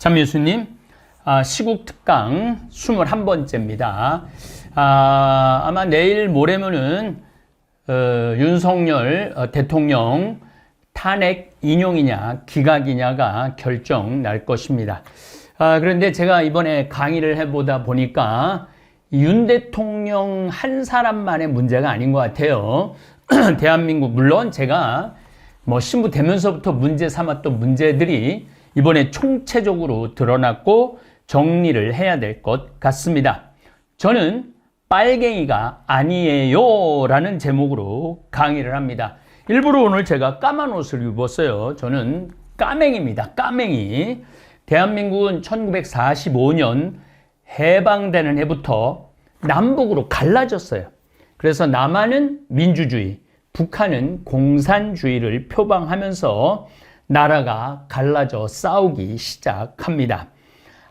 참 예수님, 시국 특강 21번째입니다. 아마 내일 모레면은 윤석열 대통령 탄핵 인용이냐 기각이냐가 결정 날 것입니다. 그런데 제가 이번에 강의를 해보다 보니까 윤 대통령 한 사람만의 문제가 아닌 것 같아요. 대한민국, 물론 제가 신부 되면서부터 문제 삼았던 문제들이 이번에 총체적으로 드러났고 정리를 해야 될 것 같습니다. 저는 빨갱이가 아니에요 라는 제목으로 강의를 합니다. 일부러 오늘 제가 까만 옷을 입었어요. 저는 까맹입니다. 까맹이. 대한민국은 1945년 해방되는 해부터 남북으로 갈라졌어요. 그래서 남한은 민주주의, 북한은 공산주의를 표방하면서 나라가 갈라져 싸우기 시작합니다.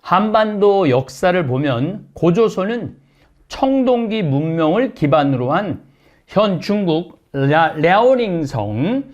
한반도 역사를 보면 고조선은 청동기 문명을 기반으로 한 현 중국 랴오닝성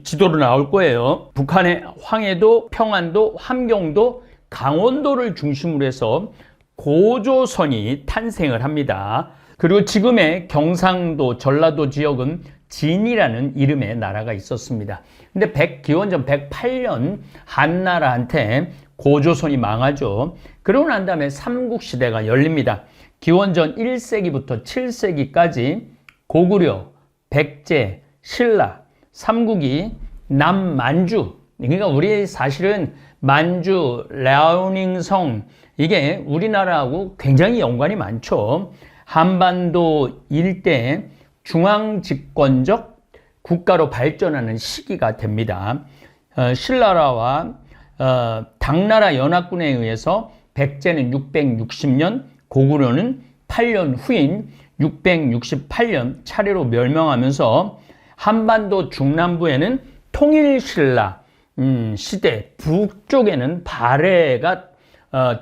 지도로 나올 거예요. 북한의 황해도, 평안도, 함경도, 강원도를 중심으로 해서 고조선이 탄생을 합니다. 그리고 지금의 경상도, 전라도 지역은 진이라는 이름의 나라가 있었습니다. 근데 기원전 108년 한나라한테 고조선이 망하죠. 그러고 난 다음에 삼국시대가 열립니다. 기원전 1세기부터 7세기까지 고구려, 백제, 신라, 삼국이 남만주, 그러니까 우리 사실은 만주, 랴오닝성, 이게 우리나라하고 굉장히 연관이 많죠. 한반도 일대 중앙집권적 국가로 발전하는 시기가 됩니다. 신라라와 당나라 연합군에 의해서 백제는 660년, 고구려는 8년 후인 668년 차례로 멸망하면서 한반도 중남부에는 통일신라 시대, 북쪽에는 발해가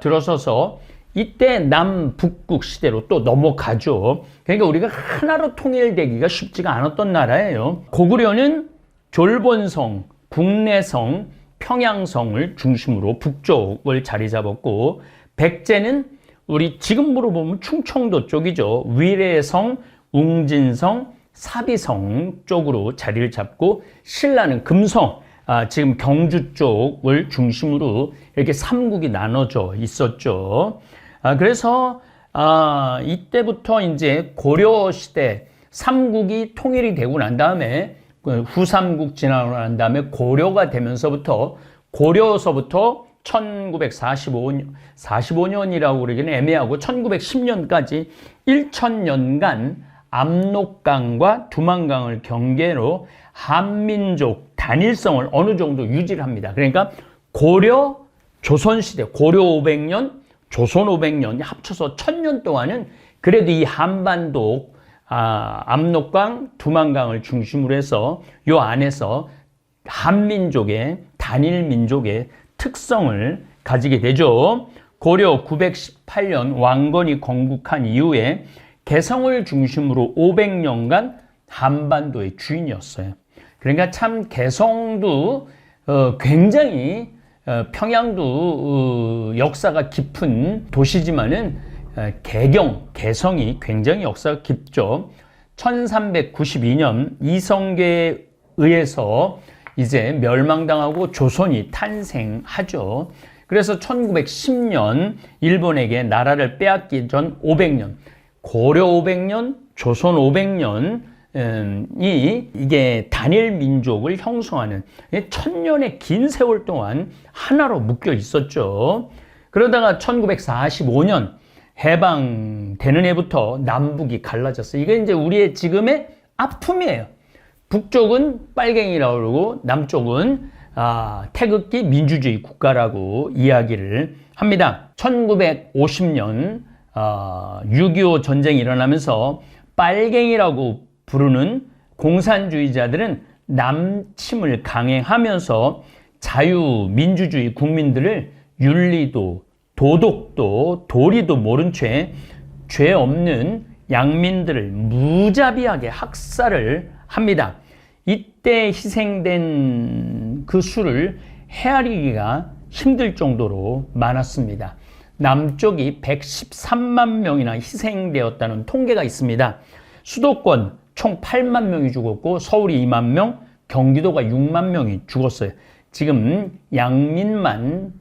들어서서 이때 남북국 시대로 또 넘어가죠. 그러니까 우리가 하나로 통일되기가 쉽지가 않았던 나라예요. 고구려는 졸본성, 국내성, 평양성을 중심으로 북쪽을 자리 잡았고, 백제는 우리 지금으로 보면 충청도 쪽이죠. 위례성, 웅진성, 사비성 쪽으로 자리를 잡고, 신라는 금성, 지금 경주 쪽을 중심으로 이렇게 삼국이 나눠져 있었죠. 그래서 이때부터 이제 고려 시대 삼국이 통일이 되고 난 다음에 후삼국 지나고 난 다음에 고려가 되면서부터 고려서부터 1945년이라고 그러기는 애매하고 1910년까지 1000년간 압록강과 두만강을 경계로 한민족 단일성을 어느 정도 유지를 합니다. 그러니까 고려, 조선시대, 고려 500년, 조선 500년 합쳐서 1000년 동안은 그래도 이 한반도 압록강, 두만강을 중심으로 해서 요 안에서 한민족의 단일민족의 특성을 가지게 되죠. 고려 918년 왕건이 건국한 이후에 개성을 중심으로 500년간 한반도의 주인이었어요. 그러니까 참 개성도 굉장히 평양도 역사가 깊은 도시지만은 개성이 굉장히 역사가 깊죠. 1392년 이성계에 의해서 이제 멸망당하고 조선이 탄생하죠. 그래서 1910년 일본에게 나라를 빼앗기 전 500년, 고려 500년, 조선 500년 이게 단일 민족을 형성하는 1000년의 긴 세월 동안 하나로 묶여 있었죠. 그러다가 1945년 해방되는 해부터 남북이 갈라졌어요. 이게 이제 우리의 지금의 아픔이에요. 북쪽은 빨갱이라고 그러고 남쪽은 태극기 민주주의 국가라고 이야기를 합니다. 1950년 6.25 전쟁이 일어나면서 빨갱이라고 부르는 공산주의자들은 남침을 강행하면서 자유민주주의 국민들을 윤리도 도덕도 도리도 모른 죄 없는 양민들을 무자비하게 학살을 합니다. 이때 희생된 그 수를 헤아리기가 힘들 정도로 많았습니다. 남쪽이 113만 명이나 희생되었다는 통계가 있습니다. 수도권 총 8만 명이 죽었고 서울이 2만 명, 경기도가 6만 명이 죽었어요. 지금 양민만,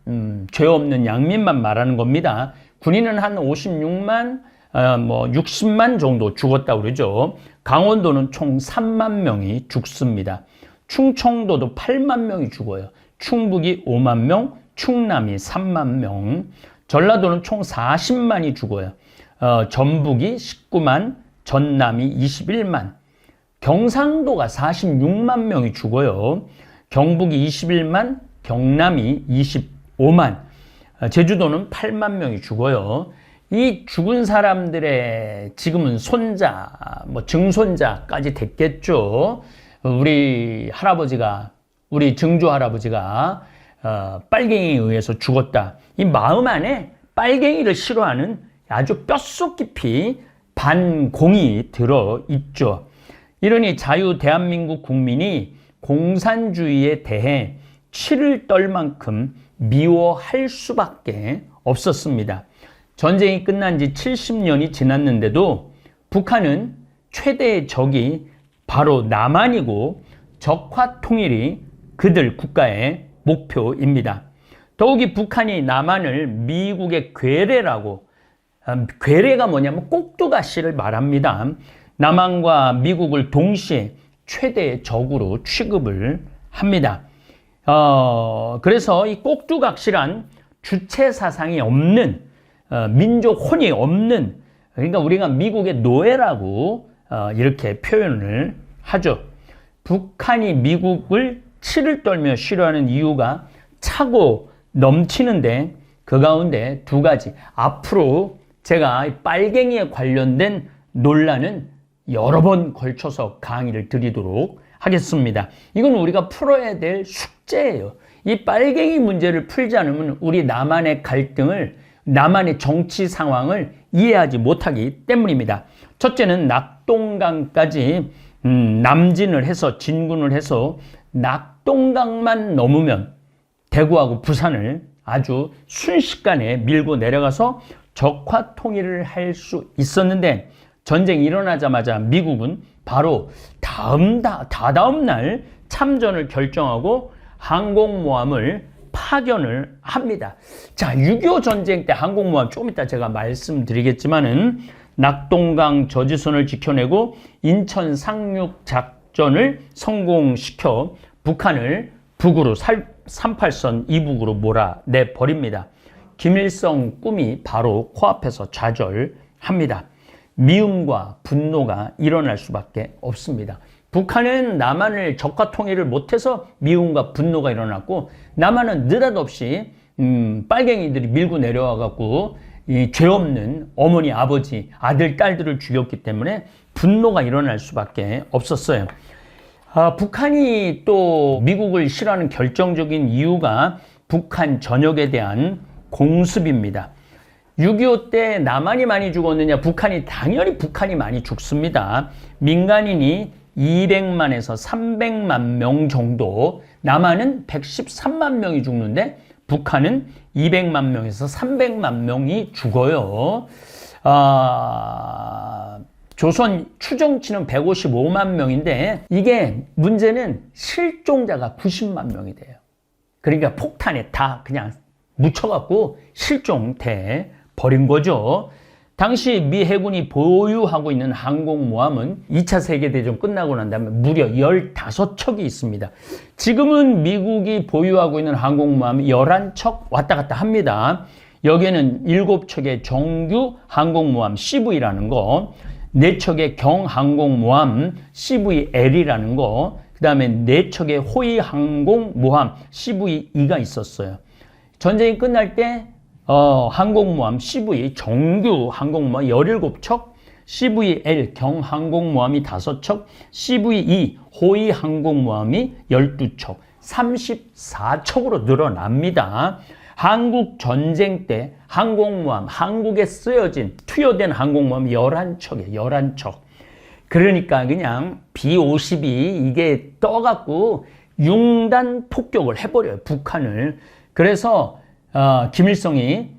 죄 없는 양민만 말하는 겁니다. 군인은 한 56만, 60만 정도 죽었다고 그러죠. 강원도는 총 3만 명이 죽습니다. 충청도도 8만 명이 죽어요. 충북이 5만 명, 충남이 3만 명, 전라도는 총 40만이 죽어요. 전북이 19만, 전남이 21만, 경상도가 46만 명이 죽어요. 경북이 21만, 경남이 25만, 제주도는 8만 명이 죽어요. 이 죽은 사람들의 지금은 손자, 증손자까지 됐겠죠. 우리 할아버지가, 우리 증조 할아버지가 빨갱이에 의해서 죽었다. 이 마음 안에 빨갱이를 싫어하는 아주 뼛속 깊이 반공이 들어있죠. 이러니 자유 대한민국 국민이 공산주의에 대해 치를 떨 만큼 미워할 수밖에 없었습니다. 전쟁이 끝난 지 70년이 지났는데도 북한은 최대의 적이 바로 남한이고 적화 통일이 그들 국가의 목표입니다. 더욱이 북한이 남한을 미국의 괴뢰라고, 괴뢰가 뭐냐면 꼭두가시를 말합니다. 남한과 미국을 동시에 최대의 적으로 취급을 합니다. 그래서 이 꼭두각시란 주체 사상이 없는, 민족 혼이 없는, 그러니까 우리가 미국의 노예라고 이렇게 표현을 하죠. 북한이 미국을 치를 떨며 싫어하는 이유가 차고 넘치는데 그 가운데 두 가지. 앞으로 제가 빨갱이에 관련된 논란은 여러 번 걸쳐서 강의를 드리도록 하겠습니다. 이건 우리가 풀어야 될 숙제예요. 이 빨갱이 문제를 풀지 않으면 우리 남한의 갈등을, 남한의 정치 상황을 이해하지 못하기 때문입니다. 첫째는 낙동강까지 남진을 해서 진군을 해서 낙동강만 넘으면 대구하고 부산을 아주 순식간에 밀고 내려가서 적화 통일을 할 수 있었는데 전쟁이 일어나자마자 미국은 바로 다다음 날 참전을 결정하고 항공모함을 파견을 합니다. 자, 6.25 전쟁 때 항공모함 조금 이따 제가 말씀드리겠지만은 낙동강 저지선을 지켜내고 인천 상륙 작전을 성공시켜 북한을 북으로 38선 이북으로 몰아내 버립니다. 김일성 꿈이 바로 코앞에서 좌절합니다. 미움과 분노가 일어날 수밖에 없습니다. 북한은 남한을 적화 통일을 못해서 미움과 분노가 일어났고 남한은 느닷없이 빨갱이들이 밀고 내려와 갖고 이 죄 없는 어머니, 아버지, 아들, 딸들을 죽였기 때문에 분노가 일어날 수밖에 없었어요. 북한이 또 미국을 싫어하는 결정적인 이유가 북한 전역에 대한 공습입니다. 6.25 때 남한이 많이 죽었느냐? 당연히 북한이 많이 죽습니다. 민간인이 200만에서 300만 명 정도, 남한은 113만 명이 죽는데 북한은 200만 명에서 300만 명이 죽어요. 조선 추정치는 155만 명인데 이게 문제는 실종자가 90만 명이 돼요. 그러니까 폭탄에 다 그냥 묻혀갖고 실종돼 버린 거죠. 당시 미 해군이 보유하고 있는 항공모함은 2차 세계대전 끝나고 난 다음에 무려 15척이 있습니다. 지금은 미국이 보유하고 있는 항공모함이 11척 왔다 갔다 합니다. 여기에는 7척의 정규 항공모함 CV라는 거, 4척의 경항공모함 CVL이라는 거, 그 다음에 4척의 호위 항공모함 CVE가 있었어요. 전쟁이 끝날 때 항공모함 CV 정규 항공모함 17척, CVL 경항공모함이 5척, CVE 호위 항공모함이 12척, 34척으로 늘어납니다. 한국 전쟁 때 항공모함, 한국에 쓰여진 투여된 항공모함 11척이에요. 11척. 그러니까 그냥 B-52 이게 떠갖고 융단 폭격을 해버려요. 북한을. 그래서 김일성이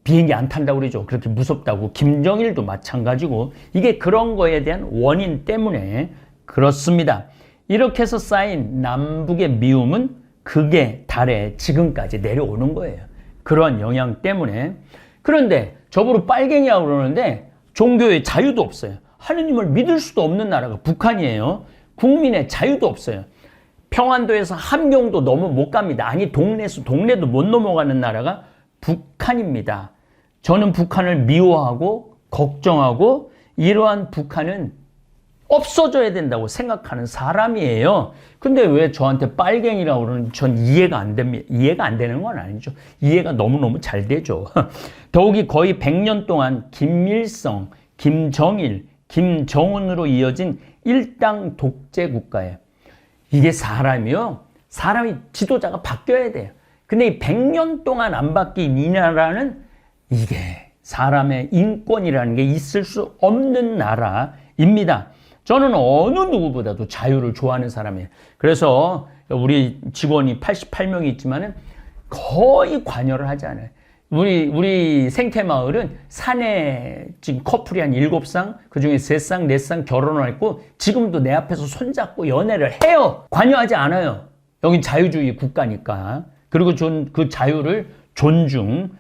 비행기 안 탄다고 그러죠. 그렇게 무섭다고. 김정일도 마찬가지고 이게 그런 거에 대한 원인 때문에 그렇습니다. 이렇게 해서 쌓인 남북의 미움은 그게 달에 지금까지 내려오는 거예요. 그런 영향 때문에. 그런데 저보고 빨갱이라고 그러는데 종교의 자유도 없어요. 하느님을 믿을 수도 없는 나라가 북한이에요. 국민의 자유도 없어요. 평안도에서 함경도 너무 못 갑니다. 아니 동네도 못 넘어가는 나라가 북한입니다. 저는 북한을 미워하고 걱정하고 이러한 북한은 없어져야 된다고 생각하는 사람이에요. 근데 왜 저한테 빨갱이라고 그러는지 전 이해가 안 됩니다. 이해가 안 되는 건 아니죠. 이해가 너무너무 잘 되죠. 더욱이 거의 100년 동안 김일성, 김정일, 김정은으로 이어진 일당 독재 국가예요. 이게 사람이 지도자가 바뀌어야 돼요. 근데 이 100년 동안 안 바뀐 이 나라는 이게 사람의 인권이라는 게 있을 수 없는 나라입니다. 저는 어느 누구보다도 자유를 좋아하는 사람이에요. 그래서 우리 직원이 88명이 있지만은 거의 관여를 하지 않아요. 우리 생태마을은 산에 지금 커플이 한 7쌍, 그 중에 3쌍, 4쌍 결혼을 했고, 지금도 내 앞에서 손잡고 연애를 해요. 관여하지 않아요. 여긴 자유주의 국가니까. 그리고 그 자유를 존중합니다.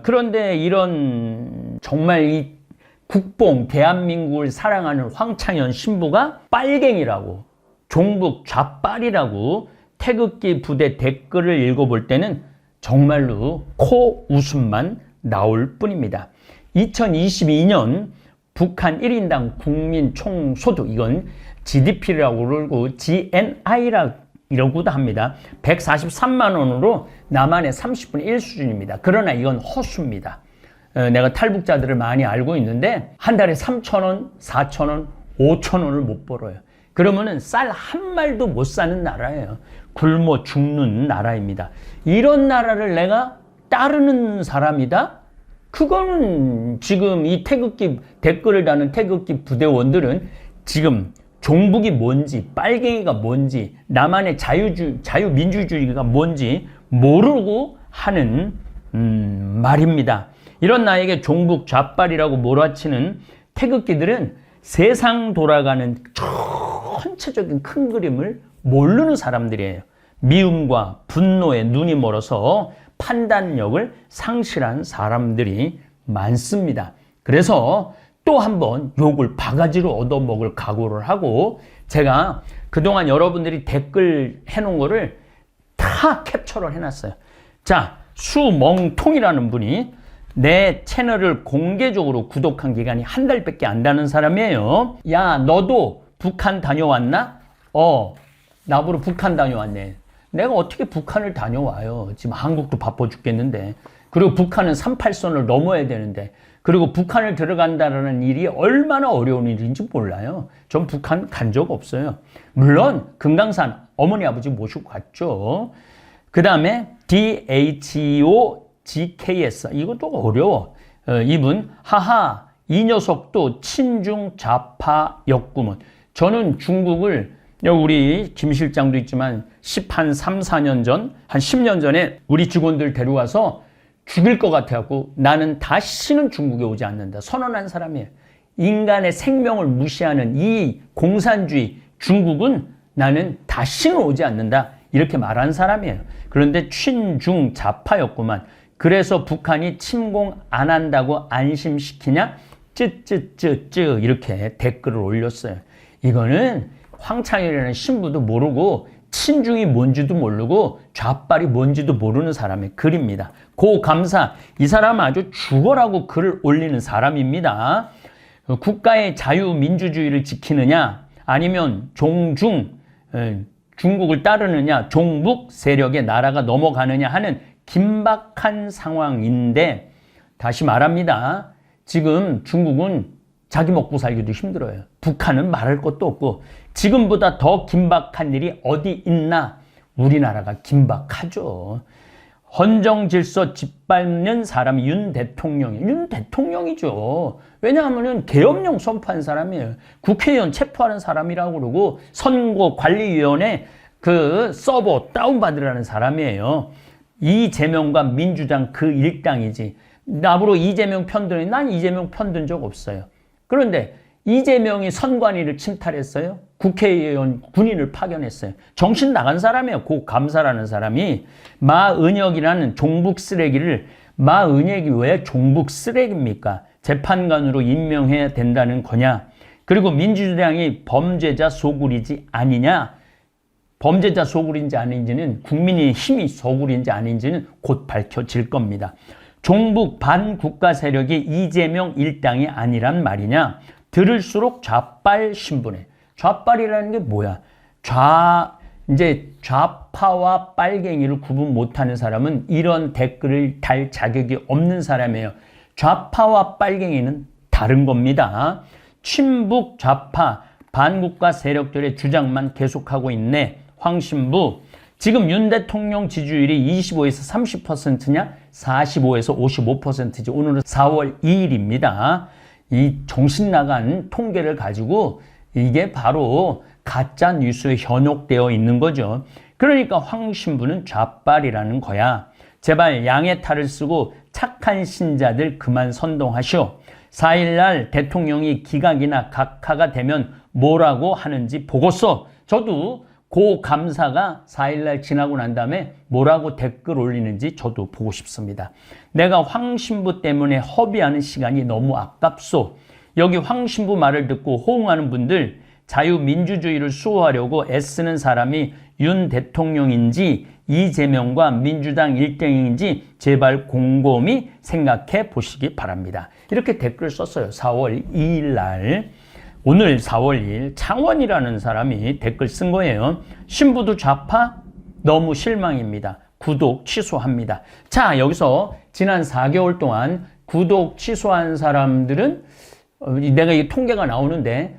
그런데 이런 정말 이 국뽕 대한민국을 사랑하는 황창현 신부가 빨갱이라고, 종북 좌빨이라고 태극기 부대 댓글을 읽어볼 때는 정말로 코 웃음만 나올 뿐입니다. 2022년 북한 1인당 국민 총소득, 이건 GDP라고 그러고 GNI라고도 합니다. 143만 원으로 남한의 30분의 1 수준입니다. 그러나 이건 허수입니다. 내가 탈북자들을 많이 알고 있는데 한 달에 3,000원, 4,000원, 5,000원을 못 벌어요. 그러면은 쌀 한 말도 못 사는 나라예요. 굶어 죽는 나라입니다. 이런 나라를 내가 따르는 사람이다? 그거는 지금 이 태극기 댓글을 다는 태극기 부대원들은 지금 종북이 뭔지, 빨갱이가 뭔지, 남한의 자유민주주의가 뭔지 모르고 하는 말입니다. 이런 나에게 종북 좌빨이라고 몰아치는 태극기들은 세상 돌아가는 전체적인 큰 그림을 모르는 사람들이에요. 미움과 분노에 눈이 멀어서 판단력을 상실한 사람들이 많습니다. 그래서 또 한 번 욕을 바가지로 얻어먹을 각오를 하고 제가 그동안 여러분들이 댓글 해놓은 거를 다 캡처를 해놨어요. 자, 수멍통이라는 분이 내 채널을 공개적으로 구독한 기간이 한 달밖에 안 되는 사람이에요. 야, 너도 북한 다녀왔나? 나보러 북한 다녀왔네. 내가 어떻게 북한을 다녀와요? 지금 한국도 바빠 죽겠는데. 그리고 북한은 38선을 넘어야 되는데. 그리고 북한을 들어간다는 일이 얼마나 어려운 일인지 몰라요. 전 북한 간 적 없어요. 물론 금강산 어머니 아버지 모시고 갔죠. 그 다음에 DHOGKS, 이것도 어려워. 이분, 하하, 이 녀석도 친중 좌파였구먼. 저는 중국을, 우리 김 실장도 있지만 3, 4년 전, 한 10년 전에 우리 직원들 데려와서 죽일 것 같아갖고 나는 다시는 중국에 오지 않는다 선언한 사람이에요. 인간의 생명을 무시하는 이 공산주의 중국은 나는 다시는 오지 않는다 이렇게 말한 사람이에요. 그런데 친중 좌파였구만. 그래서 북한이 침공 안 한다고 안심시키냐? 쯔쯔쯔쯔 이렇게 댓글을 올렸어요. 이거는 황창현이라는 신부도 모르고 친중이 뭔지도 모르고 좌빨이 뭔지도 모르는 사람의 글입니다. 고감사, 이 사람은 아주 죽어라고 글을 올리는 사람입니다. 국가의 자유민주주의를 지키느냐 아니면 중국을 따르느냐, 종북 세력의 나라가 넘어가느냐 하는 긴박한 상황인데 다시 말합니다. 지금 중국은 자기 먹고 살기도 힘들어요. 북한은 말할 것도 없고 지금보다 더 긴박한 일이 어디 있나? 우리나라가 긴박하죠. 헌정질서 짓밟는 사람이 윤 대통령이죠. 왜냐하면 계엄령 선포한 사람이에요. 국회의원 체포하는 사람이라고 그러고 선거관리위원회 그 서버 다운받으라는 사람이에요. 이재명과 민주당 그 일당이지. 나보고 이재명 편드는, 난 이재명 편든 적 없어요. 그런데 이재명이 선관위를 침탈했어요. 국회의원 군인을 파견했어요. 정신 나간 사람이에요. 고 감사라는 사람이. 마은혁이라는 종북 쓰레기를, 마은혁이 왜 종북 쓰레기입니까? 재판관으로 임명해야 된다는 거냐? 그리고 민주당이 범죄자 소굴이지 아니냐? 범죄자 소굴인지 아닌지는, 국민의힘이 소굴인지 아닌지는 곧 밝혀질 겁니다. 종북 반국가 세력이 이재명 일당이 아니란 말이냐? 들을수록 좌빨 신분에. 좌빨이라는 게 뭐야? 이제 좌파와 빨갱이를 구분 못하는 사람은 이런 댓글을 달 자격이 없는 사람이에요. 좌파와 빨갱이는 다른 겁니다. 친북 좌파 반국가 세력들의 주장만 계속하고 있네. 황신부. 지금 윤 대통령 지지율이 25에서 30%냐? 45에서 55%지. 오늘은 4월 2일입니다. 이 정신 나간 통계를 가지고 이게 바로 가짜 뉴스에 현혹되어 있는 거죠. 그러니까 황신부는 좌빨이라는 거야. 제발 양의 탈을 쓰고 착한 신자들 그만 선동하시오. 4일날 대통령이 기각이나 각하가 되면 뭐라고 하는지 보고서 저도 고 감사가 4일날 지나고 난 다음에 뭐라고 댓글 올리는지 저도 보고 싶습니다. 내가 황신부 때문에 허비하는 시간이 너무 아깝소. 여기 황신부 말을 듣고 호응하는 분들, 자유민주주의를 수호하려고 애쓰는 사람이 윤 대통령인지 이재명과 민주당 일당인지 제발 곰곰이 생각해 보시기 바랍니다. 이렇게 댓글 썼어요. 4월 2일 날. 오늘 4월 2일 창원이라는 사람이 댓글 쓴 거예요. 신부도 좌파? 너무 실망입니다. 구독 취소합니다. 자, 여기서 지난 4개월 동안 구독 취소한 사람들은 내가 이 통계가 나오는데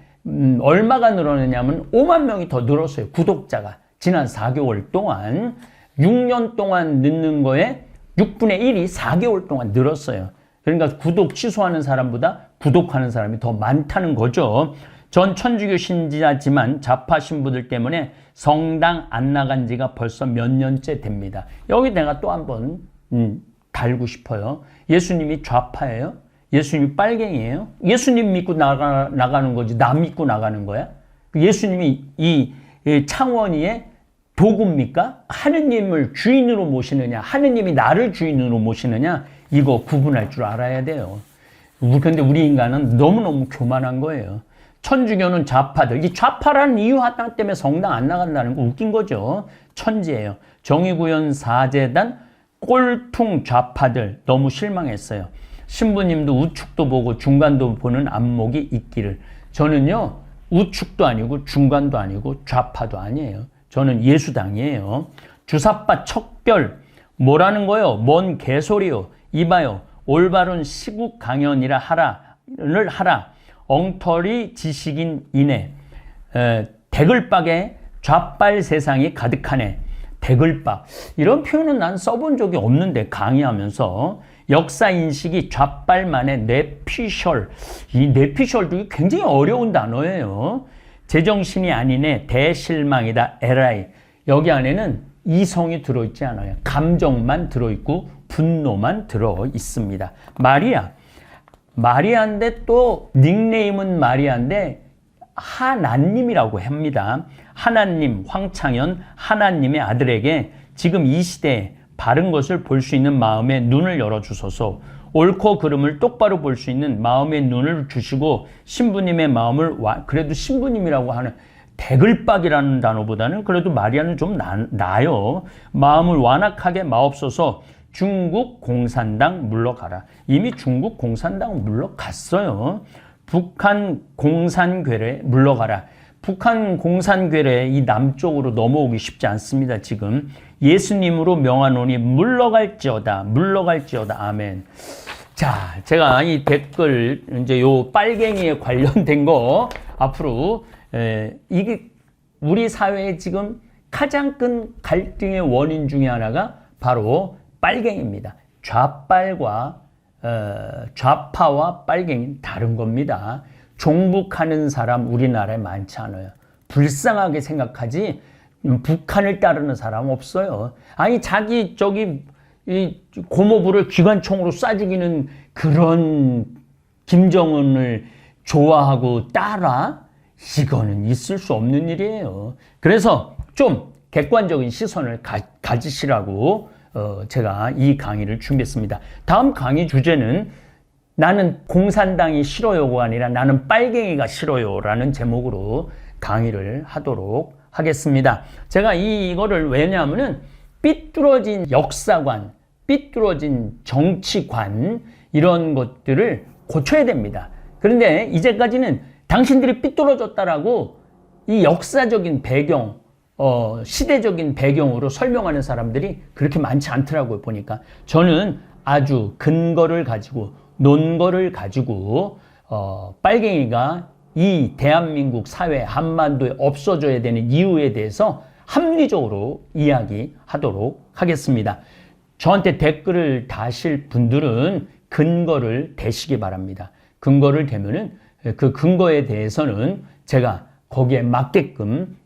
얼마가 늘어났냐면 5만 명이 더 늘었어요. 구독자가. 지난 4개월 동안 6년 동안 늦는 거에 6분의 1이 4개월 동안 늘었어요. 그러니까 구독 취소하는 사람보다 구독하는 사람이 더 많다는 거죠. 전 천주교 신자지만 좌파 신부들 때문에 성당 안 나간 지가 벌써 몇 년째 됩니다. 여기 내가 또 한번 달고 싶어요. 예수님이 좌파예요? 예수님이 빨갱이에요? 예수님 믿고 나가는 거지 나 믿고 나가는 거야? 예수님이 이 창원이의 도구입니까? 하느님을 주인으로 모시느냐? 하느님이 나를 주인으로 모시느냐? 이거 구분할 줄 알아야 돼요. 근데 우리 인간은 너무너무 교만한 거예요. 천주교는 좌파들. 이 좌파라는 이유 하나 때문에 성당 안 나간다는 거 웃긴 거죠. 천지예요. 정의구현 사재단 꼴퉁 좌파들 너무 실망했어요. 신부님도 우측도 보고 중간도 보는 안목이 있기를. 저는요 우측도 아니고 중간도 아니고 좌파도 아니에요. 저는 예수당이에요. 주사빠 척결 뭐라는 거요? 뭔 개소리요. 이봐요. 올바른 시국 강연이라 하라를 하라. 엉터리 지식인 이네. 대글박에 좌빨 세상이 가득하네. 대글박. 이런 표현은 난 써본 적이 없는데 강의하면서 역사인식이 좌빨만의 뇌피셜. 이 뇌피셜도 굉장히 어려운 단어예요. 제정신이 아니네. 대실망이다. 에라이. 여기 안에는 이성이 들어있지 않아요. 감정만 들어있고 분노만 들어있습니다. 마리아인데 또 닉네임은 마리아인데 하나님이라고 합니다. 하나님, 황창현 하나님의 아들에게 지금 이 시대에 바른 것을 볼 수 있는 마음의 눈을 열어주소서. 옳고 그름을 똑바로 볼 수 있는 마음의 눈을 주시고 신부님의 마음을 그래도 신부님이라고 하는 대글박이라는 단어보다는 그래도 마리아는 좀 나아요. 마음을 완악하게 마옵소서. 중국 공산당 물러가라. 이미 중국 공산당 물러갔어요. 북한 공산괴뢰 물러가라. 북한 공산괴뢰 이 남쪽으로 넘어오기 쉽지 않습니다. 지금 예수님으로 명하노니 물러갈지어다. 물러갈지어다. 아멘. 자, 제가 이 댓글 이제 요 빨갱이에 관련된 거 앞으로 이게 우리 사회에 지금 가장 큰 갈등의 원인 중에 하나가 바로 빨갱이입니다. 좌파와 빨갱이는 다른 겁니다. 종북하는 사람 우리나라에 많지 않아요. 불쌍하게 생각하지 북한을 따르는 사람 없어요. 아니 자기 이 고모부를 기관총으로 쏴 죽이는 그런 김정은을 좋아하고 따라? 이거는 있을 수 없는 일이에요. 그래서 좀 객관적인 시선을 가지시라고 제가 이 강의를 준비했습니다. 다음 강의 주제는 나는 공산당이 싫어요가 아니라 나는 빨갱이가 싫어요라는 제목으로 강의를 하도록 하겠습니다. 제가 이거를 왜냐하면은 삐뚤어진 역사관, 삐뚤어진 정치관 이런 것들을 고쳐야 됩니다. 그런데 이제까지는 당신들이 삐뚤어졌다라고 이 역사적인 배경, 시대적인 배경으로 설명하는 사람들이 그렇게 많지 않더라고요, 보니까. 저는 아주 근거를 가지고, 논거를 가지고, 빨갱이가 이 대한민국 사회 한반도에 없어져야 되는 이유에 대해서 합리적으로 이야기하도록 하겠습니다. 저한테 댓글을 다실 분들은 근거를 대시기 바랍니다. 근거를 대면은 그 근거에 대해서는 제가 거기에 맞게끔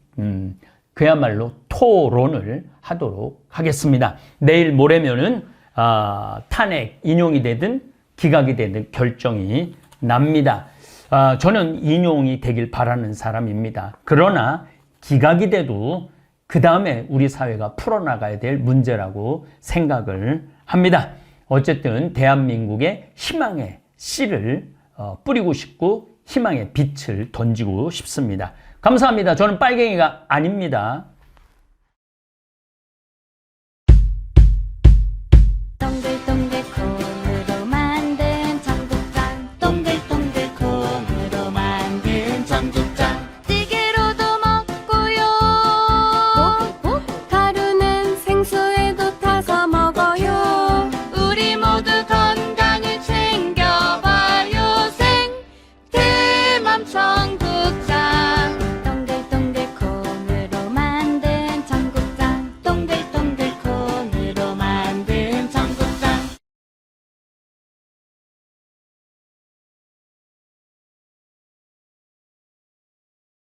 그야말로 토론을 하도록 하겠습니다. 내일 모레면은 탄핵 인용이 되든 기각이 되든 결정이 납니다. 저는 인용이 되길 바라는 사람입니다. 그러나 기각이 돼도 그 다음에 우리 사회가 풀어나가야 될 문제라고 생각을 합니다. 어쨌든 대한민국의 희망의 씨를 뿌리고 싶고 희망의 빛을 던지고 싶습니다. 감사합니다. 저는 빨갱이가 아닙니다.